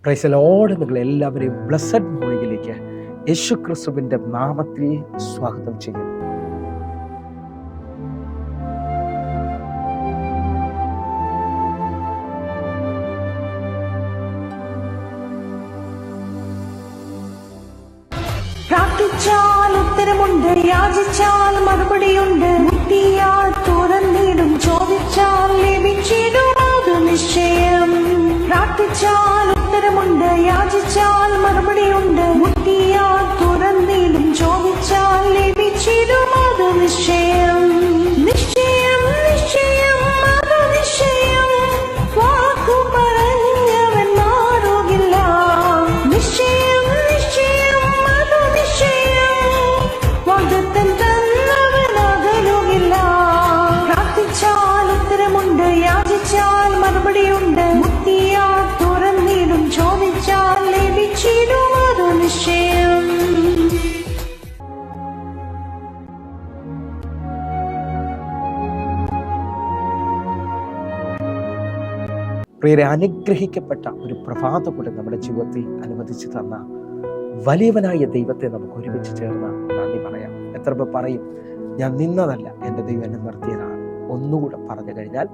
Praise the Lord. നിങ്ങൾ എല്ലാവരെയും blessed മോർണിംഗിലേക്ക് യേശു ക്രിസ്തുവിൻ്റെ നാമത്തിൽ സ്വാഗതം ചെയ്യുന്നു. പ്രാർത്ഥിച്ചാൽ ഉത്തരമുണ്ട്, യാചിച്ചാൽ മറുപടിയുണ്ട്, മുട്ടിയാൽ തുറന്നിടും, ചോദിച്ചാൽ ലഭിച്ചിടും, അത് നിശ്ചയം. പ്രാർത്ഥിച്ചാൽ ഉത്തരമുണ്ട്, യാചിച്ചാൽ മറുപടിയുണ്ട്, മുട്ടിയാൽ തുറന്നിടും, ചോദിച്ചാൽ ലഭിച്ചിടും, അത് നിശ്ചയം. നിശ്ചയം നിശ്ചയം അത് നിശ്ചയം, വാക്കു പറഞ്ഞവൻ മാറുകില്ല. നിശ്ചയം നിശ്ചയം അത് നിശ്ചയം, വാഗ്ദത്തം തന്നവൻ അകലുകില്ല. പ്രാർത്ഥിച്ചാൽ ഉത്തരമുണ്ട്, യാചിച്ചാൽ മറുപടിയുണ്ട്, മുട്ടിയാൽ തുറന്നിടും, ചോദിച്ചാൽ ലഭിച്ചിടും, അത് നിശ്ചയം. പ്രിയരെ, അനുഗ്രഹിക്കപ്പെട്ട ഒരു പ്രഭാത കൂടെ നമ്മുടെ ജീവിതത്തിൽ അനുവദിച്ചു തന്ന വലിയവനായ ദൈവത്തെ നമുക്ക് ഒരുമിച്ച് ചേർന്ന് നന്ദി പറയാം. എത്ര പേർ പറയും, ഞാൻ നിന്നതല്ല, എൻ്റെ ദൈവം എന്നെ നിർത്തിയതാണ്? ഒന്നുകൂടെ പറഞ്ഞു കഴിഞ്ഞാൽ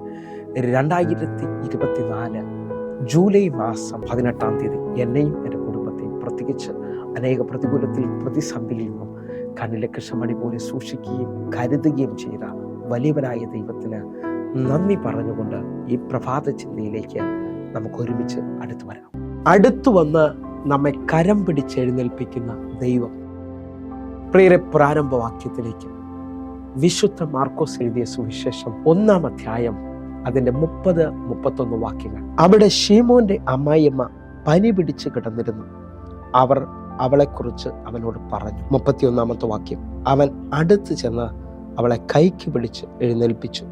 2024 ജൂലൈ മാസം 18-ാം തീയതി എന്നെയും എൻ്റെ കുടുംബത്തെയും പ്രത്യേകിച്ച് അനേക പ്രതികൂലത്തിൽ പ്രതിസന്ധിയിൽ നിന്നും കണ്ണിലെ കൃഷ്ണമണി പോലെ സൂക്ഷിക്കുകയും കരുതുകയും ചെയ്ത വലിയവനായ ദൈവത്തിന് നന്ദി പറഞ്ഞുകൊണ്ട് ഈ പ്രഭാത ചിന്തയിലേക്ക് നമുക്ക് ഒരുമിച്ച് അടുത്തു വരാം. അടുത്തു വന്ന് നമ്മെ കരം പിടിച്ചെഴുന്നേൽപ്പിക്കുന്ന ദൈവം. പ്രിയരെ, പ്രാരംഭവാക്യത്തിലേക്ക് വിശുദ്ധ മാർക്കോസ് എഴുതിയ സുവിശേഷം 1-ാം അധ്യായം അതിൻ്റെ 30-31 വാക്യങ്ങൾ. അവിടെ ശീമോന്റെ അമ്മായിയമ്മ പനി പിടിച്ച് കിടന്നിരുന്നു. അവർ അവളെക്കുറിച്ച് അവനോട് പറഞ്ഞു. 31-ാമത്തെ വാക്യം. അവൻ അടുത്ത് ചെന്ന് അവളെ കൈക്ക് പിടിച്ച് എഴുന്നേൽപ്പിച്ചു.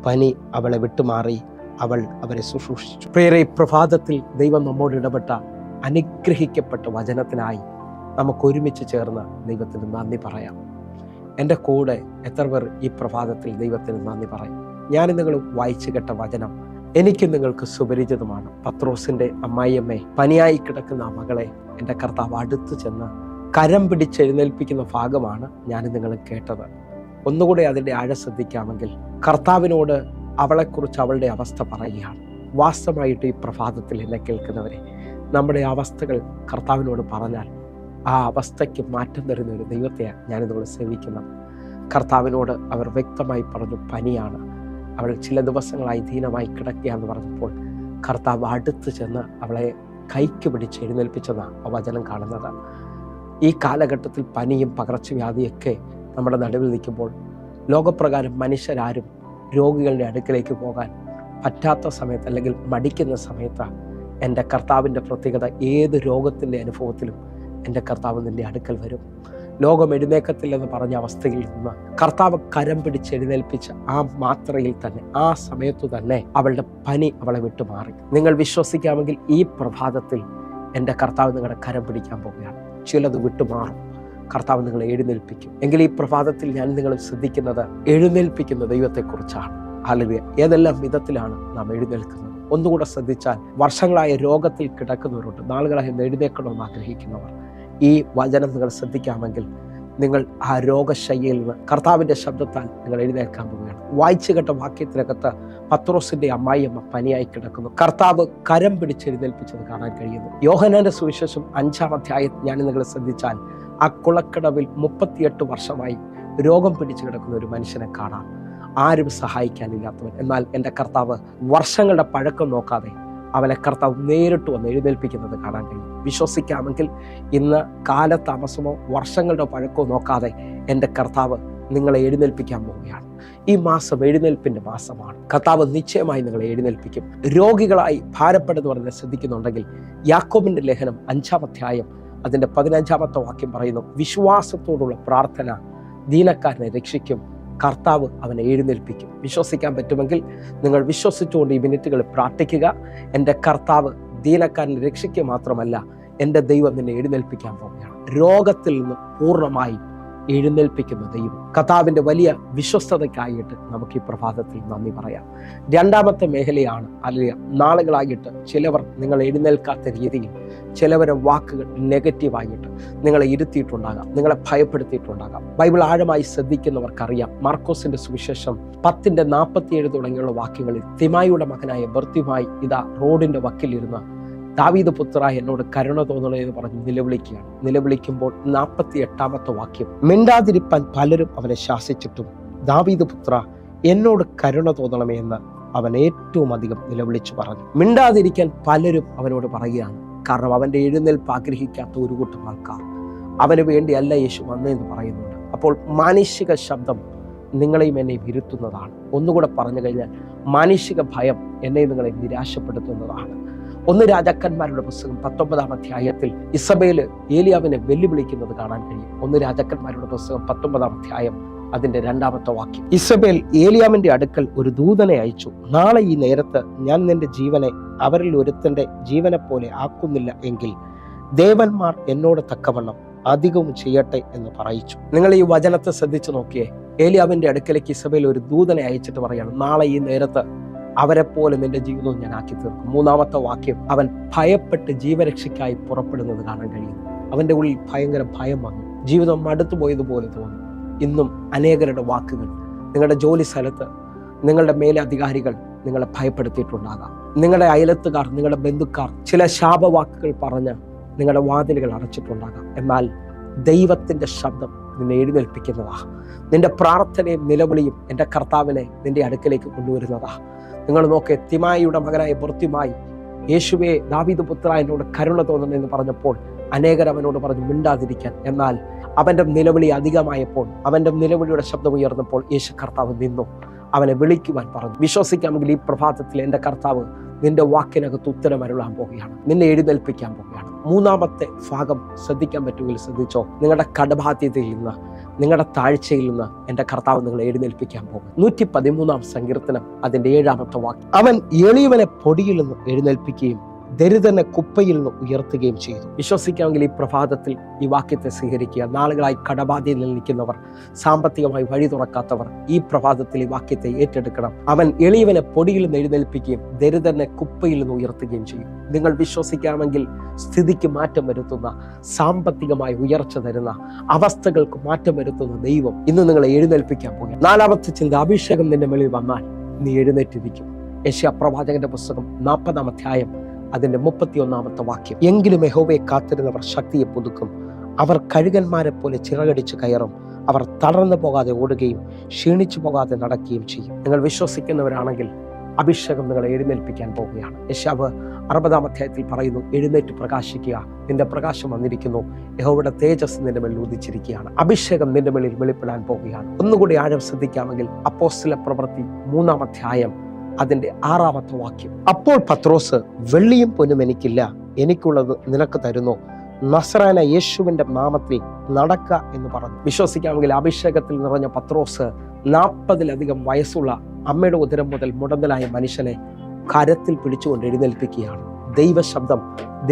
പനി അവളെ വിട്ടുമാറി, അവൾ അവരെ ശുശ്രൂഷിച്ചു. പ്രിയരെ, പ്രഭാതത്തിൽ ദൈവം നമ്മോട് ഇടപെട്ട അനുഗ്രഹിക്കപ്പെട്ട വചനത്തിനായി നമുക്ക് ഒരുമിച്ച് ചേർന്ന് ദൈവത്തിന് നന്ദി പറയാം. എൻ്റെ കൂടെ എത്ര പേർ ഈ പ്രഭാതത്തിൽ ദൈവത്തിന് നന്ദി പറയും? ഞാൻ നിങ്ങൾ വായിച്ചു കേട്ട വചനം എനിക്കും നിങ്ങൾക്ക് സുപരിചിതമാണ്. പത്രോസിന്റെ അമ്മായിയമ്മയെ, പനിയായി കിടക്കുന്ന ആ മകളെ എൻ്റെ കർത്താവ് അടുത്ത് ചെന്ന് കരം പിടിച്ചെഴുന്നേൽപ്പിക്കുന്ന ഭാഗമാണ് ഞാൻ നിങ്ങൾ കേട്ടത്. ഒന്നുകൂടെ അതിൻ്റെ ആഴ ശ്രദ്ധിക്കാമെങ്കിൽ, കർത്താവിനോട് അവളെക്കുറിച്ച് അവളുടെ അവസ്ഥ പറയുകയാണ്. വാസ്തവമായിട്ട് ഈ പ്രഭാതത്തിൽ എന്നെ കേൾക്കുന്നവരെ, നമ്മുടെ അവസ്ഥകൾ കർത്താവിനോട് പറഞ്ഞാൽ ആ അവസ്ഥയ്ക്ക് മാറ്റം തരുന്ന ഒരു ദൈവത്തെയാണ് ഞാനിതുകൊണ്ട് സേവിക്കുന്നത്. കർത്താവിനോട് അവർ വ്യക്തമായി പറഞ്ഞു, പനിയാണ്, അവൾ ചില ദിവസങ്ങളായി ദീനമായി കിടക്കുകയെന്ന് പറഞ്ഞപ്പോൾ കർത്താവ് അടുത്ത് ചെന്ന് അവളെ കൈക്ക് പിടിച്ച് എഴുന്നേൽപ്പിച്ചതാണ് ആ വചനം കാണുന്നത്. ഈ കാലഘട്ടത്തിൽ പനിയും പകർച്ചവ്യാധിയൊക്കെ നമ്മുടെ നടുവിൽ നിൽക്കുമ്പോൾ ലോകപ്രകാരം മനുഷ്യരാരും രോഗികളുടെ അടുക്കലേക്ക് പോകാൻ പറ്റാത്ത സമയത്ത് അല്ലെങ്കിൽ മടിക്കുന്ന സമയത്ത് എൻ്റെ കർത്താവിൻ്റെ പ്രത്യേകത, ഏത് രോഗത്തിൻ്റെ അനുഭവത്തിലും എൻ്റെ കർത്താവ് നിൻ്റെ അടുക്കൽ വരും. ലോകം എഴുന്നേക്കത്തില്ലെന്ന് പറഞ്ഞ അവസ്ഥയിൽ നിന്ന് കർത്താവ് കരം പിടിച്ച് എഴുന്നേൽപ്പിച്ച ആ മാത്രയിൽ തന്നെ, ആ സമയത്തു തന്നെ അവളുടെ പനി അവളെ വിട്ടുമാറി. നിങ്ങൾ വിശ്വസിക്കാമെങ്കിൽ ഈ പ്രഭാതത്തിൽ എൻ്റെ കർത്താവ് നിങ്ങളുടെ കരം പിടിക്കാൻ പോവുകയാണ്. ചിലത് വിട്ടുമാറും, കർത്താവ് നിങ്ങളെ എഴുന്നേൽപ്പിക്കും. എങ്കിൽ ഈ പ്രഭാതത്തിൽ ഞാൻ നിങ്ങൾ ശ്രദ്ധിക്കുന്നത് എഴുന്നേൽപ്പിക്കുന്ന ദൈവത്തെക്കുറിച്ചാണ്. ഹല്ലേലൂയ. ഏതെല്ലാം വിധത്തിലാണ് നാം എഴുന്നേൽക്കുന്നത്? ഒന്നുകൂടെ ശ്രദ്ധിച്ചാൽ, വർഷങ്ങളായ രോഗത്തിൽ കിടക്കുന്നവരുണ്ട്, നാളുകളായി എഴുന്നേൽക്കണമെന്ന് ആഗ്രഹിക്കുന്നവർ. ഈ വചനം നിങ്ങൾ ശ്രദ്ധിക്കാമെങ്കിൽ നിങ്ങൾ ആ രോഗശയ്യയിൽ നിന്ന് കർത്താവിൻ്റെ ശബ്ദത്താൽ നിങ്ങൾ എഴുന്നേൽക്കാൻ പോവുകയാണ്. വായിച്ചു കേട്ട വാക്യത്തിനകത്ത് പത്രോസിന്റെ അമ്മായിയമ്മ പനിയായി കിടക്കുന്നു. കർത്താവ് കരം പിടിച്ചെഴുന്നേൽപ്പിച്ചത് കാണാൻ കഴിയുന്നു. യോഹന്നാന്റെ സുവിശേഷം 5-ാം അധ്യായം ഞാൻ നിങ്ങൾ ശ്രദ്ധിച്ചാൽ, ആ കുളക്കടവിൽ 38 വർഷമായി രോഗം പിടിച്ചു കിടക്കുന്ന ഒരു മനുഷ്യനെ കാണാം. ആരും സഹായിക്കാനില്ലാത്തവൻ. എന്നാൽ എൻ്റെ കർത്താവ് വർഷങ്ങളുടെ പഴക്കം നോക്കാതെ അവനെ കർത്താവ് നേരിട്ട് വന്ന് എഴുന്നേൽപ്പിക്കുന്നത് കാണാൻ കഴിയും. വിശ്വസിക്കാമെങ്കിൽ ഇന്ന് കാലതാമസമോ വർഷങ്ങളുടെ പഴക്കമോ നോക്കാതെ എൻ്റെ കർത്താവ് നിങ്ങളെ എഴുന്നേൽപ്പിക്കാൻ പോവുകയാണ്. ഈ മാസം എഴുന്നേൽപ്പിൻ്റെ മാസമാണ്. കർത്താവ് നിശ്ചയമായി നിങ്ങളെ എഴുന്നേൽപ്പിക്കും. രോഗികളായി ഭാരപ്പെടുന്നവരെ ശ്രദ്ധിക്കുന്നുണ്ടെങ്കിൽ, യാക്കോബിൻ്റെ ലേഖനം 5-ാം അധ്യായം അതിൻ്റെ 15-ാമത്തെ വാക്യം പറയുന്നു, വിശ്വാസത്തോടുള്ള പ്രാർത്ഥന ദീനക്കാരനെ രക്ഷിക്കും, കർത്താവ് അവനെ എഴുന്നേൽപ്പിക്കും. വിശ്വസിക്കാൻ പറ്റുമെങ്കിൽ നിങ്ങൾ വിശ്വസിച്ചുകൊണ്ട് ഈ മിനിറ്റുകൾ പ്രാർത്ഥിക്കുക. എൻ്റെ കർത്താവ് ദീനക്കാരനെ രക്ഷിക്കുക മാത്രമല്ല, എൻ്റെ ദൈവം നിന്നെ എഴുന്നേൽപ്പിക്കാൻ പോവുകയാണ്. രോഗത്തിൽ നിന്ന് പൂർണ്ണമായും എഴുന്നേൽപ്പിക്കുന്ന ദൈവം. കർത്താവിൻ്റെ വലിയ വിശ്വസ്തതയ്ക്കായിട്ട് നമുക്ക് ഈ പ്രഭാതത്തിൽ നന്ദി പറയാം. രണ്ടാമത്തെ മേഖലയാണ് അല്ലെങ്കിൽ നാളുകളായിട്ട് ചിലവർ നിങ്ങൾ എഴുന്നേൽക്കാത്ത രീതിയിൽ ചിലവരെ വാക്കുകൾ നെഗറ്റീവായിട്ട് നിങ്ങളെ ഇരുത്തിയിട്ടുണ്ടാകാം, നിങ്ങളെ ഭയപ്പെടുത്തിയിട്ടുണ്ടാകാം. ബൈബിൾ ആഴമായി ശ്രദ്ധിക്കുന്നവർക്കറിയാം, മാർക്കോസിന്റെ സുവിശേഷം 10:47 തുടങ്ങിയുള്ള വാക്യങ്ങളിൽ തിമായിയുടെ മകനായ ബർത്തിമായി ഇതാ റോഡിന്റെ വക്കിലിരുന്ന് ദാവീദ് പുത്ര എന്നോട് കരുണ തോന്നണേ എന്ന് പറഞ്ഞ് നിലവിളിക്കുകയാണ്. നിലവിളിക്കുമ്പോൾ 48 വാക്യം, മിണ്ടാതിരിപ്പാൻ പലരും അവനെ ശാസിച്ചിട്ടും ദാവീദ് പുത്ര എന്നോട് കരുണ തോന്നണമേ എന്ന് അവൻ ഏറ്റവും അധികം നിലവിളിച്ചു പറഞ്ഞു. മിണ്ടാതിരിക്കാൻ പലരും അവനോട് പറയുകയാണ്. കാരണം അവൻ്റെ എഴുന്നേൽപ്പ് ആഗ്രഹിക്കാത്ത ഒരു കൂട്ടം ആൾക്കാർ അവന് വേണ്ടിയല്ല യേശു വന്നതെന്ന് പറയുന്നുണ്ട്. അപ്പോൾ മാനുഷിക ശബ്ദം നിങ്ങളെയും എന്നെയും ഇരുത്തുന്നതാണ്. ഒന്നുകൂടെ പറഞ്ഞു കഴിഞ്ഞാൽ മാനുഷിക ഭയം എന്നെയും നിങ്ങളെ നിരാശപ്പെടുത്തുന്നതാണ്. 1 രാജാക്കന്മാരുടെ പുസ്തകം 19 അധ്യായത്തിൽ ഇസബേല് ഏലിയാവിനെ വെല്ലുവിളിക്കുന്നത് കാണാൻ കഴിയും. 1 രാജാക്കന്മാരുടെ പുസ്തകം 19 അധ്യായം അതിന്റെ 2 വാക്യം. ഇസബേൽ ഏലിയാവിന്റെ അടുക്കൽ ഒരു ദൂതനെ അയച്ചു. നാളെ ഈ നേരത്ത് ഞാൻ നിന്റെ ജീവനെ അവരിൽ ഒരുത്തന്റെ ജീവനെ പോലെ ആക്കുന്നില്ല എങ്കിൽ ദേവന്മാർ എന്നോട് തക്കവണ്ണം അധികവും ചെയ്യട്ടെ എന്ന് പറയിച്ചു. നിങ്ങൾ ഈ വചനത്തെ ശ്രദ്ധിച്ചു നോക്കിയേ. ഏലിയാവിന്റെ അടുക്കലേക്ക് ഇസബേൽ ഒരു ദൂതനെ അയച്ചിട്ട് പറയാണ്, നാളെ ഈ നേരത്ത് അവരെ പോലെ നിന്റെ ജീവിതവും ഞാൻ ആക്കി തീർക്കും. 3 വാക്യം, അവൻ ഭയപ്പെട്ട് ജീവരക്ഷയ്ക്കായി പുറപ്പെടുന്നത് കാണാൻ കഴിയുന്നു. അവന്റെ ഉള്ളിൽ ഭയങ്കര ഭയം വന്നു. ജീവിതം മടുത്തു പോയതുപോലെ തോന്നി. ഇന്നും അനേകരുടെ വാക്കുകൾ, നിങ്ങളുടെ ജോലി സ്ഥലത്ത് നിങ്ങളുടെ മേലധികാരികൾ നിങ്ങളെ ഭയപ്പെടുത്തിയിട്ടുണ്ടാകാം. നിങ്ങളുടെ അയലത്തുകാർ, നിങ്ങളുടെ ബന്ധുക്കാർ ചില ശാപവാക്കുകൾ പറഞ്ഞ് നിങ്ങളുടെ വാതിലുകൾ അടച്ചിട്ടുണ്ടാകാം. എന്നാൽ ദൈവത്തിന്റെ ശബ്ദം നിന്നെ എഴുന്നേൽപ്പിക്കുന്നതാ. നിന്റെ പ്രാർത്ഥനയും നിലവിളിയും എൻ്റെ കർത്താവിനെ നിന്റെ അടുക്കലേക്ക് കൊണ്ടുവരുന്നതാ. നിങ്ങൾ നോക്കെ, തിമായിയുടെ മകനായ ബർത്തിമായി യേശുവേ ദാവീദ് പുത്ര എന്നോട് കരുണ തോന്നണമെന്ന് പറഞ്ഞപ്പോൾ അനേകർ അവനോട് പറഞ്ഞു മിണ്ടാതിരിക്കാൻ. എന്നാൽ അവന്റെ നിലവിളി അധികമായപ്പോൾ, അവന്റെ നിലവിളിയുടെ ശബ്ദം ഉയർന്നപ്പോൾ യേശു കർത്താവ് നിന്നു. അവനെ വിളിക്കുവാൻ പറഞ്ഞു. വിശ്വസിക്കാമെങ്കിൽ ഈ പ്രഭാതത്തിൽ എൻ്റെ കർത്താവ് നിന്റെ വാക്കിനകത്ത് ഉത്തരം അരുളാൻ പോവുകയാണ്, നിന്നെ എഴുന്നേൽപ്പിക്കാൻ പോവുകയാണ്. 3ാമത്തെ ഭാഗം ശ്രദ്ധിക്കാൻ പറ്റുമെങ്കിൽ ശ്രദ്ധിച്ചോ. നിങ്ങളുടെ കടബാധ്യതയിൽ നിന്ന്, നിങ്ങളുടെ താഴ്ചയിൽ നിന്ന് എൻ്റെ കർത്താവ് നിങ്ങളെ എഴുന്നേൽപ്പിക്കാൻ പോകും. 113 സങ്കീർത്തനം അതിന്റെ 7 വാക്യം, അവൻ എളിയവനെ പൊടിയിൽ നിന്ന് എഴുന്നേൽപ്പിക്കുകയും ദരിദ്രനെ കുപ്പയിൽ നിന്ന് ഉയർത്തുകയും ചെയ്തു. വിശ്വസിക്കാമെങ്കിൽ ഈ പ്രഭാതത്തിൽ ഈ വാക്യത്തെ സ്വീകരിക്കുക. നാളുകളായി കടബാധ്യതയിൽ നിൽക്കുന്നവർ, സാമ്പത്തികമായി വഴി തുറക്കാത്തവർ ഈ പ്രഭാതത്തിൽ ഈ വാക്യത്തെ ഏറ്റെടുക്കണം. അവൻ എളിയവനെ പൊടിയിൽ നിന്ന് എഴുന്നേൽപ്പിക്കുകയും ദരിദ്രനെ കുപ്പയിൽ നിന്ന് ഉയർത്തുകയും ചെയ്യും. നിങ്ങൾ വിശ്വസിക്കാമെങ്കിൽ സ്ഥിതിക്ക് മാറ്റം വരുത്തുന്ന, സാമ്പത്തികമായി ഉയർച്ച തരുന്ന, അവസ്ഥകൾക്ക് മാറ്റം വരുത്തുന്ന ദൈവം ഇന്ന് നിങ്ങളെ എഴുന്നേൽപ്പിക്കാൻ പോകും. 4ാമത്തെ ചിന്ത, അഭിഷേകം നിന്റെ മേളിൽ വന്നാൽ നീ എഴുന്നേറ്റിരിക്കും. യെശയ്യാ പ്രവാചകന്റെ പുസ്തകം 40 അധ്യായം അതിന്റെ 31 വാക്യം, എങ്കിലും യഹോവയെ കാത്തിരുന്നവർ ശക്തിയെ പുതുക്കും, അവർ കഴുകന്മാരെ പോലെ ചിറകടിച്ച് കയറും, അവർ തളർന്നു പോകാതെ ഓടുകയും ക്ഷീണിച്ചു പോകാതെ നടക്കുകയും ചെയ്യും. നിങ്ങൾ വിശ്വസിക്കുന്നവരാണെങ്കിൽ അഭിഷേകം നിങ്ങളെ എഴുന്നേൽപ്പിക്കാൻ പോവുകയാണ്. യെശയ്യാവ് 60 അധ്യായത്തിൽ പറയുന്നു, എഴുന്നേറ്റ് പ്രകാശിക്കുക, നിന്റെ പ്രകാശം വന്നിരിക്കുന്നു, യഹോവയുടെ തേജസ് നിന്റെ മേൽ ഉദിച്ചിരിക്കുകയാണ്. അഭിഷേകം നിന്റെ മേലിൽ വെളിപ്പെടാൻ പോവുകയാണ്. ഒന്നുകൂടി ആഴം ശ്രദ്ധിക്കാമെങ്കിൽ അപ്പോസ്തല പ്രവൃത്തി 3 അധ്യായം അതിന്റെ 6 വാക്യം, അപ്പോൾ പത്രോസ് വെള്ളിയും പൊന്നും എനിക്കില്ല, എനിക്കുള്ളത് നിനക്ക് തരുന്നു, നസറാന യേശുവിന്റെ നാമത്തിൽ നടക്ക എന്ന് പറഞ്ഞു. വിശ്വസിക്കാമെങ്കിൽ അഭിഷേകത്തിൽ നിറഞ്ഞ പത്രോസ് 40-ലധികം വയസ്സുള്ള അമ്മയുടെ ഉദരം മുതൽ മുടന്തലായ മനുഷ്യനെ കരത്തിൽ പിടിച്ചുകൊണ്ട് എഴുന്നേൽപ്പിക്കുകയാണ്. ദൈവശബ്ദം,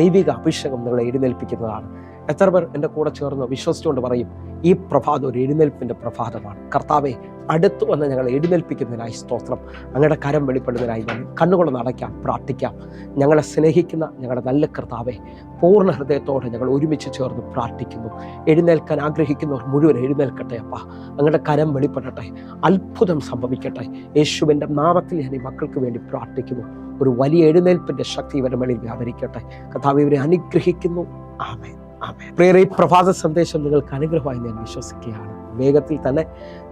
ദൈവിക അഭിഷേകം നിങ്ങളെ എഴുന്നേൽപ്പിക്കുന്നതാണ്. എത്ര പേർ എൻ്റെ കൂടെ ചേർന്ന് വിശ്വസിച്ചുകൊണ്ട് പറയും, ഈ പ്രഭാതം ഒരു എഴുന്നേൽപ്പിന്റെ പ്രഭാതമാണ്. കർത്താവെ, അടുത്തു വന്ന് ഞങ്ങൾ എഴുന്നേൽപ്പിക്കുന്നതിനായി സ്തോത്രം. അങ്ങയുടെ കരം വെളിപ്പെടുന്നതിനായി ഞങ്ങൾ കണ്ണുകൊണ്ട് അടയ്ക്കാം, പ്രാർത്ഥിക്കാം. ഞങ്ങളെ സ്നേഹിക്കുന്ന ഞങ്ങളുടെ നല്ല കർത്താവെ, പൂർണ്ണ ഹൃദയത്തോടെ ഞങ്ങൾ ഒരുമിച്ച് ചേർന്ന് പ്രാർത്ഥിക്കുന്നു. എഴുന്നേൽക്കാൻ ആഗ്രഹിക്കുന്നവർ മുഴുവൻ എഴുന്നേൽക്കട്ടെ അപ്പ. അങ്ങയുടെ കരം വെളിപ്പെടട്ടെ, അത്ഭുതം സംഭവിക്കട്ടെ. യേശുവിൻ്റെ നാമത്തിൽ ഞാൻ ഈ മക്കൾക്ക് വേണ്ടി പ്രാർത്ഥിക്കുന്നു. ഒരു വലിയ എഴുന്നേൽപ്പിന്റെ ശക്തി ഇവരുടെ മേളിൽ വ്യാപരിക്കട്ടെ. കർത്താവ് ഇവരെ അനുഗ്രഹിക്കുന്നു. ആമേൻ. പ്രിയരേ, ഈ പ്രഭാത സന്ദേശം നിങ്ങൾക്ക് അനുഗ്രഹമായി ഞാൻ വിശ്വസിക്കുകയാണ്. വേഗത്തിൽ തന്നെ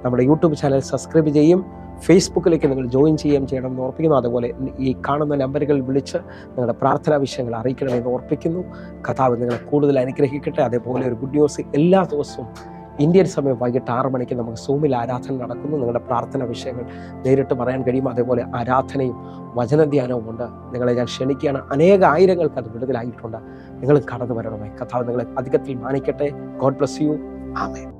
നമ്മുടെ യൂട്യൂബ് ചാനൽ സബ്സ്ക്രൈബ് ചെയ്യും, ഫേസ്ബുക്കിലേക്ക് നിങ്ങൾ ജോയിൻ ചെയ്യണമെന്ന് ഓർപ്പിക്കുന്നു. അതുപോലെ ഈ കാണുന്ന നമ്പറുകളിൽ വിളിച്ച് നിങ്ങളുടെ പ്രാർത്ഥനാ വിഷയങ്ങൾ അറിയിക്കണമെന്ന് ഓർപ്പിക്കുന്നു. കർത്താവ് നിങ്ങളെ കൂടുതൽ അനുഗ്രഹിക്കട്ടെ. അതേപോലെ ഒരു ഗുഡ് ന്യൂസ്, എല്ലാ ദിവസവും ഇന്ത്യൻ സമയം വൈകിട്ട് 6 മണിക്ക് നമുക്ക് സൂമിൽ ആരാധന നടക്കുന്നു. നിങ്ങളുടെ പ്രാർത്ഥനാ വിഷയങ്ങൾ നേരിട്ട് പറയാൻ കഴിയും. അതേപോലെ ആരാധനയും വചനധ്യാനവും ഉണ്ട്. നിങ്ങളെ ഞാൻ ക്ഷണിക്കുകയാണ്. ആയിരങ്ങൾക്ക് അത് വിടുതലായിട്ടുണ്ട്. നിങ്ങൾ കടന്നു വരണമേ. കർത്താവ് നിങ്ങളെ അധികത്തിൽ മാനിക്കട്ടെ. God bless you. ആമേൻ.